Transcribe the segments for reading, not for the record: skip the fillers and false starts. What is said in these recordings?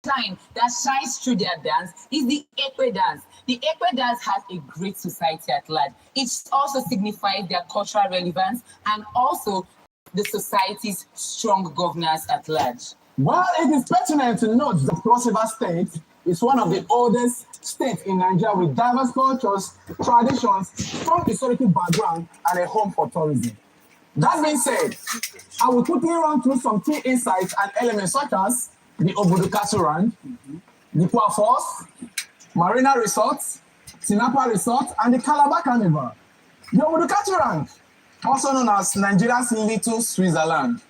shine that shines through their dance is the Ekwe dance. The Ekwe dance has a great society at large. It also signifies their cultural relevance and also the society's strong governance at large. While it is pertinent to note that Cross River State is one of the oldest states in Nigeria with diverse cultures, traditions, strong historical background, and a home for tourism. That being said, I will quickly run through some key insights and elements such as the Obudu Ranch, the Quafos, Marina Resort, Tinapa Resort, and the Calabar Carnival. The Obudu Ranch, also known as Nigeria's Little Switzerland.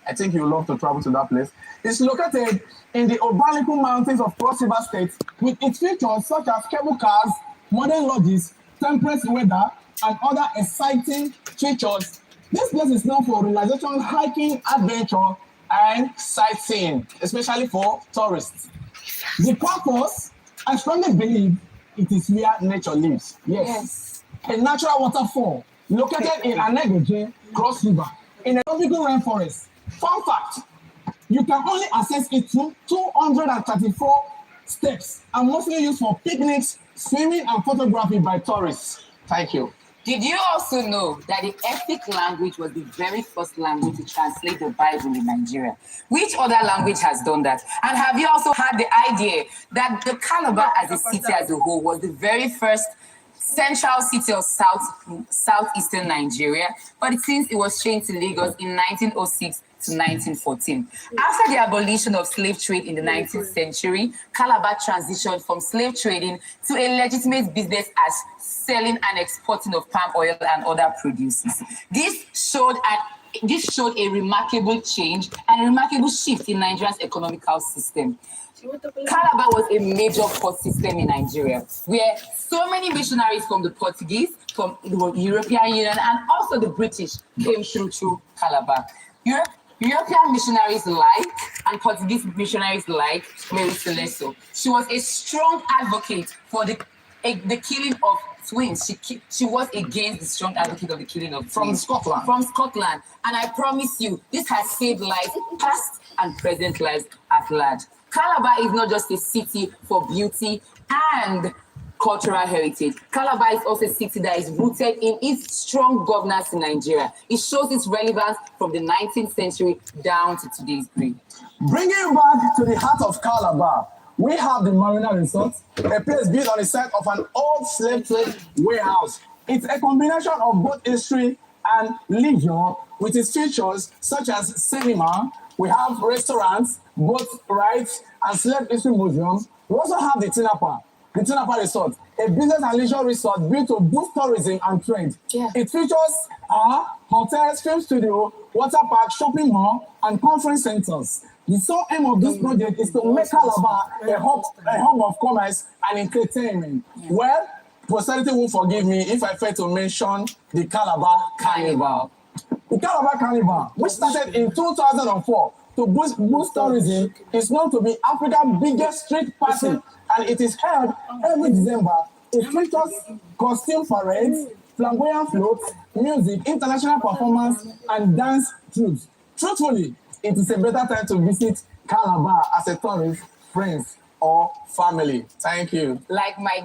I think you would love to travel to that place. It's located in the Obaliku Mountains of Cross River State with its features such as cable cars, modern lodges, temperate weather, and other exciting features. This place is known for relaxation, hiking, adventure, and sightseeing, especially for tourists. The purpose, I strongly believe, it is where nature lives. Yes. A natural waterfall located in Anegoje, Cross River, in a tropical rainforest. Fun fact, you can only access it through 234 steps and mostly used for picnics, swimming, and photography by tourists. Thank you. Did you also know that the Efik language was the very first language to translate the Bible in Nigeria? Which other language has done that? And have you also had the idea that the Calabar as a city as a whole was the very first central city of southeastern Nigeria, but since it was changed to Lagos in 1906 to 1914. After the abolition of slave trade in the 19th century, Calabar transitioned from slave trading to a legitimate business as selling and exporting of palm oil and other produces. This showed a remarkable change and a remarkable shift in Nigeria's economical system. Calabar was a major port system in Nigeria, where so many missionaries from the Portuguese, from the European Union, and also the British came through Calabar. European missionaries and Portuguese missionaries Mary Celeste. She was a strong advocate for the killing of twins. She was against the strong advocate of the killing of twins. From Scotland. And I promise you, this has saved lives, past and present lives at large. Calabar is not just a city for beauty and cultural heritage. Calabar is also a city that is rooted in its strong governance in Nigeria. It shows its relevance from the 19th century down to today's day. Bringing you back to the heart of Calabar, we have the Marina Resort, a place built on the site of an old slave trade warehouse. It's a combination of both history and leisure with its features such as cinema. We have restaurants, boat rides, and slave history museums. We also have the Tinapa Resort, a business and leisure resort built to boost tourism and trade. Yeah. It features hotels, film studio, water park, shopping mall, and conference centers. The sole aim of this project is to make Calabar a hub of commerce and entertainment. Yeah. Well, posterity will forgive me if I fail to mention the Calabar Carnival. The Calabar Carnival, which started in 2004 to boost tourism, is known to be Africa's biggest street party, and it is held every December. It features costume parades, flamboyant floats, music, international performance, and dance troupes. Truthfully, it is a better time to visit Calabar as a tourist, friends, or family. Thank you. Like my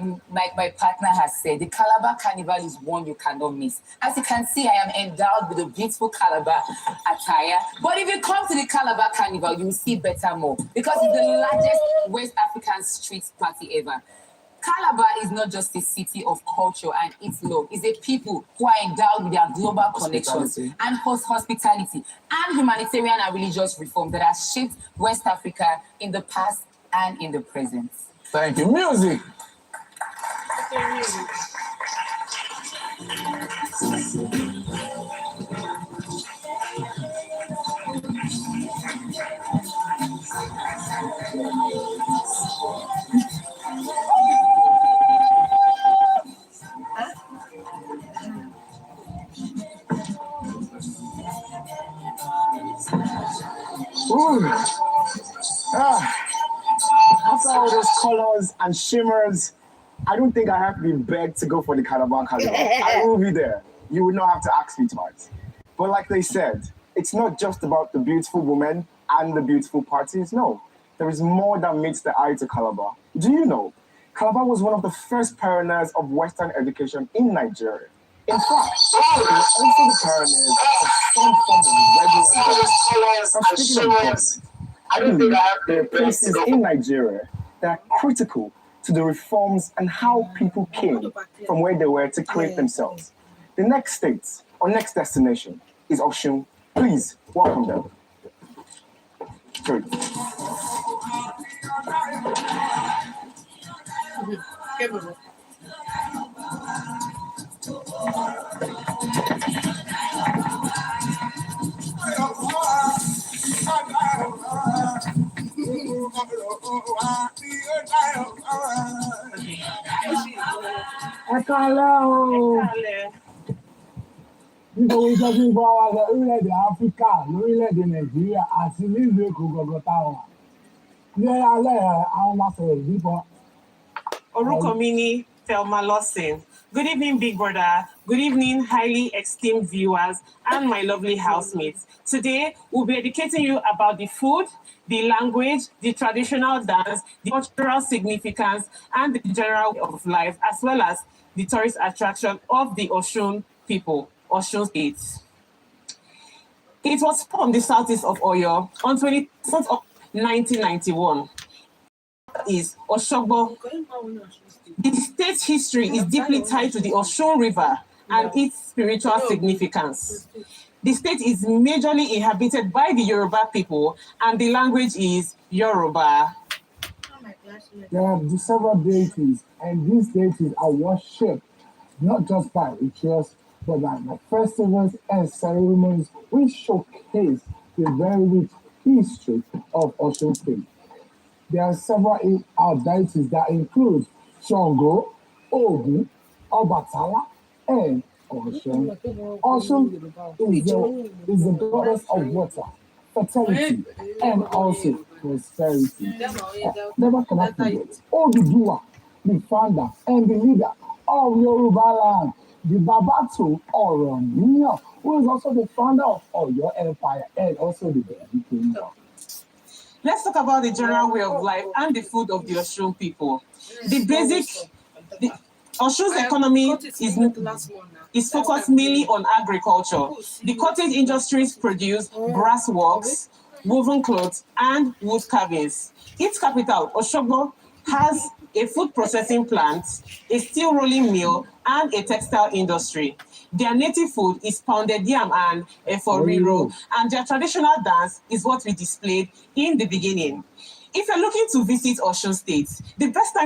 partner has said, the Calabar Carnival is one you cannot miss. As you can see, I am endowed with a beautiful Calabar attire. But if you come to the Calabar Carnival, you will see better more, because it's the largest West African street party ever. Calabar is not just a city of culture and its love. It's a people who are endowed with their global connections and hospitality and humanitarian and religious reform that has shaped West Africa in the past and in the present. Thank you. Music. After all those colors and shimmers, I don't think I have to be begged to go for the Calabar Carnival. I will be there. You would not have to ask me twice. But like they said, it's not just about the beautiful women and the beautiful parties. No, there is more that meets the eye to Calabar. Do you know? Calabar was one of the first pioneers of Western education in Nigeria. In fact, it was also the pioneers of some form of regular government. Now, speaking of government, I don't think I have there are the place places in Nigeria that are critical to the reforms and how people came from where they were to create themselves. The next state or next destination is Osun. Please welcome them. Sorry. Nítorí iṣẹ́ tí ń bọ́ wa lọ orílẹ̀-èdè Áfíríkà lórílẹ̀-èdè Nàìjíríà àti nílùú Èkó gọ̀gọ̀ táwọn. Ní alẹ́ àwọn máa sọ̀rọ̀ nípa. Orúkọ mi ni Thelma Lawson. Good evening, Big Brother. Good evening, highly esteemed viewers and my lovely housemates. Today, we'll be educating you about the food, the language, the traditional dance, the cultural significance, and the general way of life, as well as the tourist attraction of the Osun people, Osun State. It was formed in the southeast of Oyo on 24th of 1991. Is Osogbo. The state's history is deeply tied to the Osun River and its spiritual significance. The state is majorly inhabited by the Yoruba people, and the language is Yoruba. There are several deities, and these deities are worshipped not just by rituals, but by the festivals and ceremonies which showcase the very rich history of Osun State. There are several deities that include Shango, Ogun, Obatala, and Osun. Osun is the goddess of water, fertility, and also prosperity. Never can I forget Oduduwa, the founder and the leader of Yoruba land, the Babatu Oromia, who is also the founder of Oyo Empire and also the Benin Kingdom. Let's talk about the general way of life and the food of the Osun people. The Osun's economy is focused mainly on agriculture. The cottage industries produce brass works, woven clothes, and wood carvings. Its capital, Osogbo, has a food processing plant, a steel rolling mill, and a textile industry. Their native food is pounded yam and eforiro, and their traditional dance is what we displayed in the beginning. If you're looking to visit Osun State, the best time